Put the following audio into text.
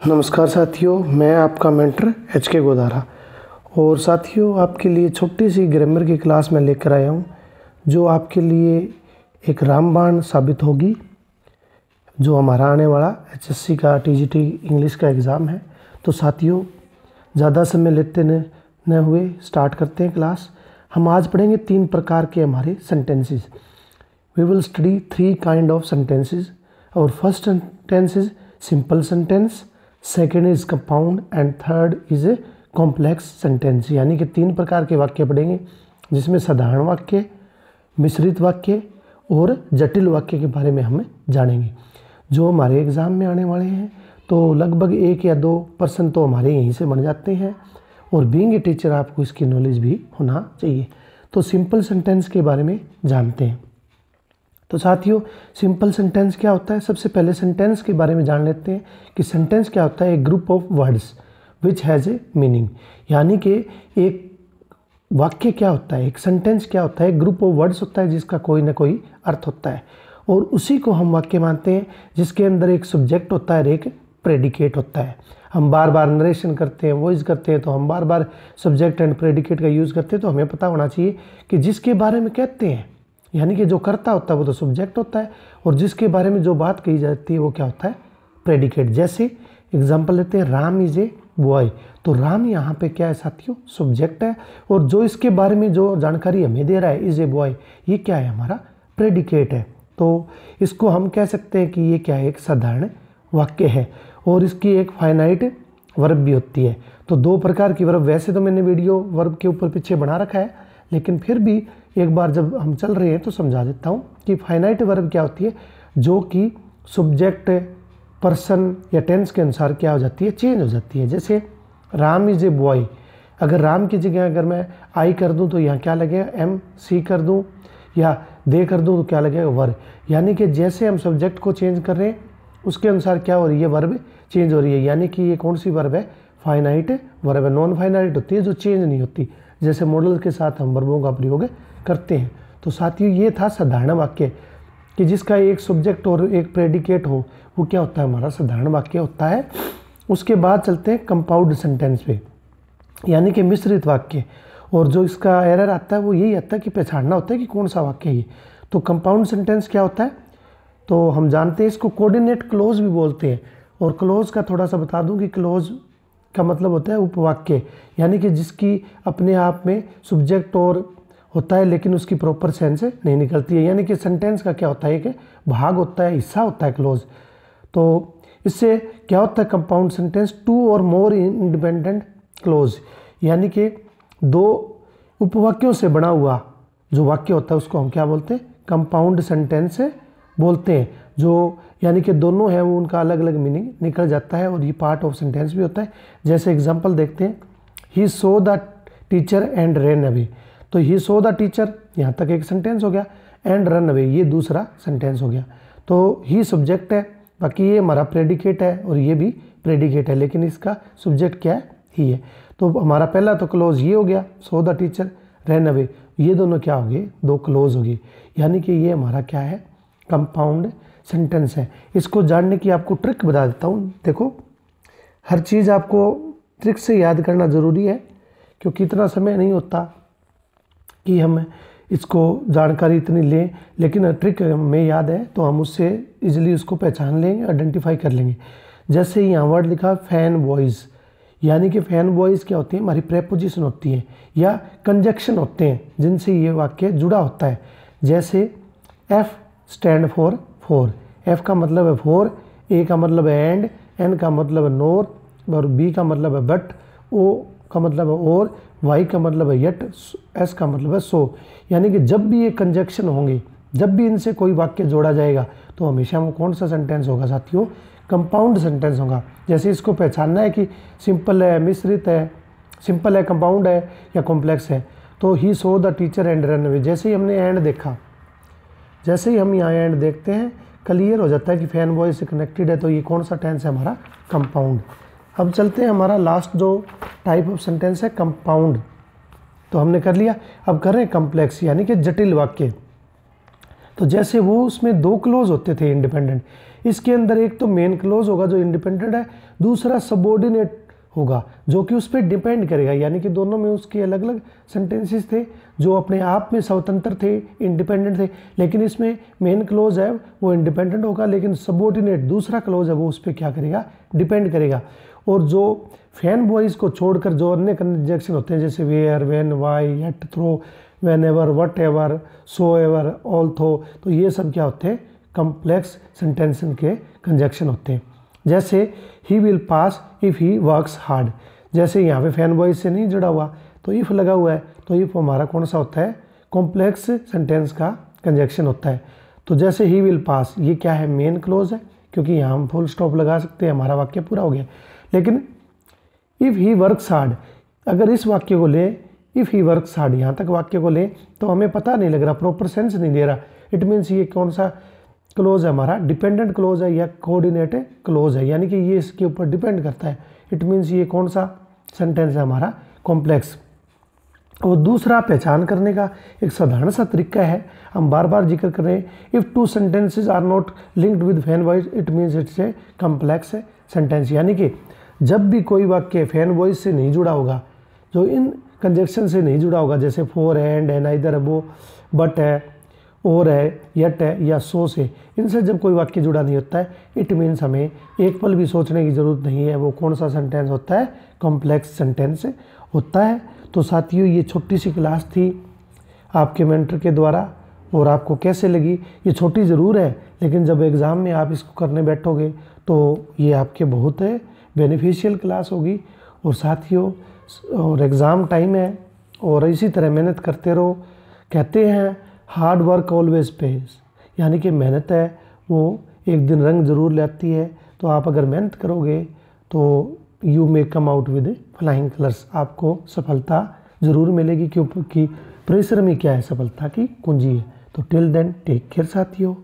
नमस्कार साथियों, मैं आपका मेंटर HK गोदारा। और साथियों, आपके लिए छोटी सी ग्रामर की क्लास में लेकर आया हूँ जो आपके लिए एक रामबाण साबित होगी। जो हमारा आने वाला HSC का TGT इंग्लिश का एग्ज़ाम है। तो साथियों, ज़्यादा समय लेते न हुए स्टार्ट करते हैं क्लास। हम आज पढ़ेंगे 3 प्रकार के हमारे sentences. We will study 3 kind of sentences. और first sentence is simple sentence, second is compound and third is a complex sentence. यानी कि 3 प्रकार के वाक्य पढ़ेंगे जिसमें साधारण वाक्य, मिश्रित वाक्य और जटिल वाक्य के बारे में हम जानेंगे जो हमारे एग्ज़ाम में आने वाले हैं। तो लगभग 1 या 2% तो हमारे यहीं से बन जाते हैं। और बीइंग ए टीचर आपको इसकी नॉलेज भी होना चाहिए। तो सिंपल सेंटेंस के बारे में जानते हैं। तो साथियों, सिंपल सेंटेंस क्या होता है? सबसे पहले सेंटेंस के बारे में जान लेते हैं कि सेंटेंस क्या होता है। एक group of words which has a meaning. यानी कि एक वाक्य क्या होता है, एक सेंटेंस क्या होता है? एक ग्रुप ऑफ वर्ड्स होता है जिसका कोई ना कोई अर्थ होता है और उसी को हम वाक्य मानते हैं जिसके अंदर एक सब्जेक्ट होता है और एक प्रेडिकेट होता है। हम बार बार नरेशन करते हैं, वॉइस करते हैं, तो हम बार बार सब्जेक्ट एंड प्रेडिकेट का यूज़ करते हैं। तो हमें पता होना चाहिए कि जिसके बारे में कहते हैं, यानी कि जो करता होता है वो तो सब्जेक्ट होता है और जिसके बारे में जो बात कही जाती है वो क्या होता है? प्रेडिकेट। जैसे एग्जांपल लेते हैं, राम इज़ ए बॉय। तो राम यहाँ पे क्या है साथियों? सब्जेक्ट है। और जो इसके बारे में जो जानकारी हमें दे रहा है, इज़ ए बॉय, ये क्या है? हमारा प्रेडिकेट है। तो इसको हम कह सकते हैं कि ये क्या है? एक साधारण वाक्य है। और इसकी एक फाइनाइट वर्ब भी होती है। तो 2 प्रकार की वर्ब, वैसे तो मैंने वीडियो वर्ब के ऊपर पीछे बना रखा है, लेकिन फिर भी एक बार जब हम चल रहे हैं तो समझा देता हूँ कि फाइनाइट वर्ब क्या होती है, जो कि सब्जेक्ट, पर्सन या टेंस के अनुसार क्या हो जाती है? चेंज हो जाती है। जैसे राम इज़ ए बॉय, अगर राम की जगह अगर मैं आई कर दूँ तो यहाँ क्या लगेगा? MC कर दूँ, या दे कर दूँ तो क्या लगेगा? वर। यानी कि जैसे हम सब्जेक्ट को चेंज कर रहे हैं उसके अनुसार क्या हो रही है? वर्ब चेंज हो रही है। यानी कि ये कौन सी वर्ब है? फाइनाइट वर्ब है। नॉन फाइनाइट होती है जो चेंज नहीं होती, जैसे मॉडल के साथ हम वर्बों का प्रयोग करते हैं। तो साथियों, ये था साधारण वाक्य कि जिसका एक सब्जेक्ट और एक प्रेडिकेट हो, वो क्या होता है? हमारा साधारण वाक्य होता है। उसके बाद चलते हैं कंपाउंड सेंटेंस पे, यानी कि मिश्रित वाक्य। और जो इसका एरर आता है वो यही आता है कि पहचानना होता है कि कौन सा वाक्य है ये। तो कंपाउंड सेंटेंस क्या होता है? तो हम जानते हैं इसको कोऑर्डिनेट क्लोज भी बोलते हैं। और क्लोज का थोड़ा सा बता दूं कि क्लोज का मतलब होता है उपवाक्य, यानी कि जिसकी अपने आप में सब्जेक्ट और होता है लेकिन उसकी प्रॉपर सेंस नहीं निकलती है। यानी कि सेंटेंस का क्या होता है कि भाग होता है, हिस्सा होता है क्लोज। तो इससे क्या होता है? कंपाउंड सेंटेंस 2 और मोर इंडिपेंडेंट क्लोज, यानी कि 2 उपवाक्यों से बना हुआ जो वाक्य होता है उसको हम क्या बोलते हैं? कंपाउंड सेंटेंस बोलते हैं। जो यानी कि दोनों हैं वो उनका अलग अलग मीनिंग निकल जाता है और ये पार्ट ऑफ सेंटेंस भी होता है। जैसे एग्जांपल देखते हैं, he saw the teacher and ran away. तो ही सो द टीचर, यहाँ तक एक सेंटेंस हो गया, एंड रन अवे ये दूसरा सेंटेंस हो गया। तो ही सब्जेक्ट है, बाकी ये हमारा प्रेडिकेट है और ये भी प्रेडिकेट है, लेकिन इसका सब्जेक्ट क्या है? ही है। तो हमारा पहला तो क्लोज ये हो गया, सो द टीचर, रन अवे, ये दोनों क्या हो गए? 2 क्लोज हो गए। यानी कि ये हमारा क्या है? कंपाउंड सेंटेंस है। इसको जानने की आपको ट्रिक बता देता हूँ। देखो, हर चीज़ आपको ट्रिक से याद करना ज़रूरी है, क्योंकि इतना समय नहीं होता कि हम इसको जानकारी इतनी लें, लेकिन ट्रिक में याद है तो हम उससे इजीली उसको पहचान लेंगे, आइडेंटिफाई कर लेंगे। जैसे यहाँ वर्ड लिखा फैन बॉयज़, यानी कि फैन बॉयज़ क्या होती है? हमारी प्रेपोजिशन होती है या कंजक्शन होते हैं जिनसे ये वाक्य जुड़ा होता है। जैसे F stand for four. F का मतलब है फोर, A का मतलब है एंड, N का मतलब है नोर, और B का मतलब है बट, O का मतलब है और, Y का मतलब है यट, S का मतलब है सो। यानी कि जब भी ये कंजक्शन होंगे, जब भी इनसे कोई वाक्य जोड़ा जाएगा तो हमेशा वो कौन सा सेंटेंस होगा साथियों? कंपाउंड सेंटेंस होगा। जैसे इसको पहचानना है कि सिंपल है, मिश्रित है, सिंपल है, कंपाउंड है या कॉम्प्लेक्स है। तो he saw the teacher and ran away, जैसे ही हमने एंड देखा, जैसे ही हम यहाँ एंड देखते हैं क्लियर हो जाता है कि फैन बॉय से कनेक्टेड है। तो ये कौन सा टेंस है? हमारा कंपाउंड। अब चलते हैं, हमारा लास्ट जो टाइप ऑफ सेंटेंस है कंपाउंड, तो हमने कर लिया। अब कर रहे हैं कॉम्प्लेक्स, यानी कि जटिल वाक्य। तो जैसे वो उसमें 2 क्लोज होते थे इंडिपेंडेंट, इसके अंदर एक तो मेन क्लोज होगा जो इंडिपेंडेंट है, दूसरा सबऑर्डिनेट होगा जो कि उस पर डिपेंड करेगा, यानी कि दोनों में उसके अलग अलग सेंटेंसेस थे जो अपने आप में स्वतंत्र थे, इंडिपेंडेंट थे। लेकिन इसमें मेन क्लोज है वो इंडिपेंडेंट होगा, लेकिन सबऑर्डिनेट दूसरा क्लोज है वो उस पर क्या करेगा, डिपेंड करेगा। और जो फैन वॉइस को छोड़कर जो अन्य कंजक्शन होते हैं जैसे where, when, why, yet, though, whenever, whatever, soever, although, तो ये सब क्या होते हैं, कॉम्प्लेक्स सेंटेंसन के कंजक्शन होते हैं। जैसे he will pass if he works hard, जैसे यहाँ पे फैन वॉइस से नहीं जुड़ा हुआ तो इफ़ लगा हुआ है, तो इफ़ हमारा कौन सा होता है, कॉम्प्लेक्स सेंटेंस का कंजक्शन होता है। तो जैसे ही विल पास, ये क्या है, मेन क्लोज है, क्योंकि यहाँ हम फुल स्टॉप लगा सकते हैं, हमारा वाक्य पूरा हो गया। लेकिन इफ़ ही वर्क्स हार्ड, अगर इस वाक्य को ले, इफ़ ही वर्क्स हार्ड यहाँ तक वाक्य को ले तो हमें पता नहीं लग रहा, प्रॉपर सेंस नहीं दे रहा। इट मीन्स ये कौन सा क्लोज है हमारा, डिपेंडेंट क्लोज है या कोऑर्डिनेट क्लोज है, यानी कि ये इसके ऊपर डिपेंड करता है। इट मीन्स ये कौन सा सेंटेंस है हमारा, कॉम्प्लेक्स। और दूसरा पहचान करने का एक साधारण सा तरीका है, हम बार बार जिक्र कर रहे हैं, if two sentences are not linked with fanboys it means it's a complex sentence, यानी कि जब भी कोई वाक्य फैन वॉइस से नहीं जुड़ा होगा, जो इन कंजक्शन से नहीं जुड़ा होगा, जैसे फॉर, एंड है, नाइदर है, वो, बट है, और है, यट है या सो से, इनसे जब कोई वाक्य जुड़ा नहीं होता है, इट मीन्स हमें एक पल भी सोचने की ज़रूरत नहीं है वो कौन सा सेंटेंस होता है, कॉम्प्लेक्स सेंटेंस होता है। तो साथियों, ये छोटी सी क्लास थी आपके मेंटर के द्वारा, और आपको कैसे लगी, ये छोटी ज़रूर है, लेकिन जब एग्ज़ाम में आप इसको करने बैठोगे तो ये आपके बहुत बेनिफिशियल क्लास होगी। और साथियों, और एग्ज़ाम टाइम है और इसी तरह मेहनत करते रहो। कहते हैं हार्ड वर्क ऑलवेज पेज, यानी कि मेहनत है वो एक दिन रंग ज़रूर लाती है। तो आप अगर मेहनत करोगे तो you may come out with flying colours, आपको सफलता ज़रूर मिलेगी, क्योंकि परिश्रम ही क्या है, सफलता की कुंजी है। तो टिल देन टेक केयर साथियों।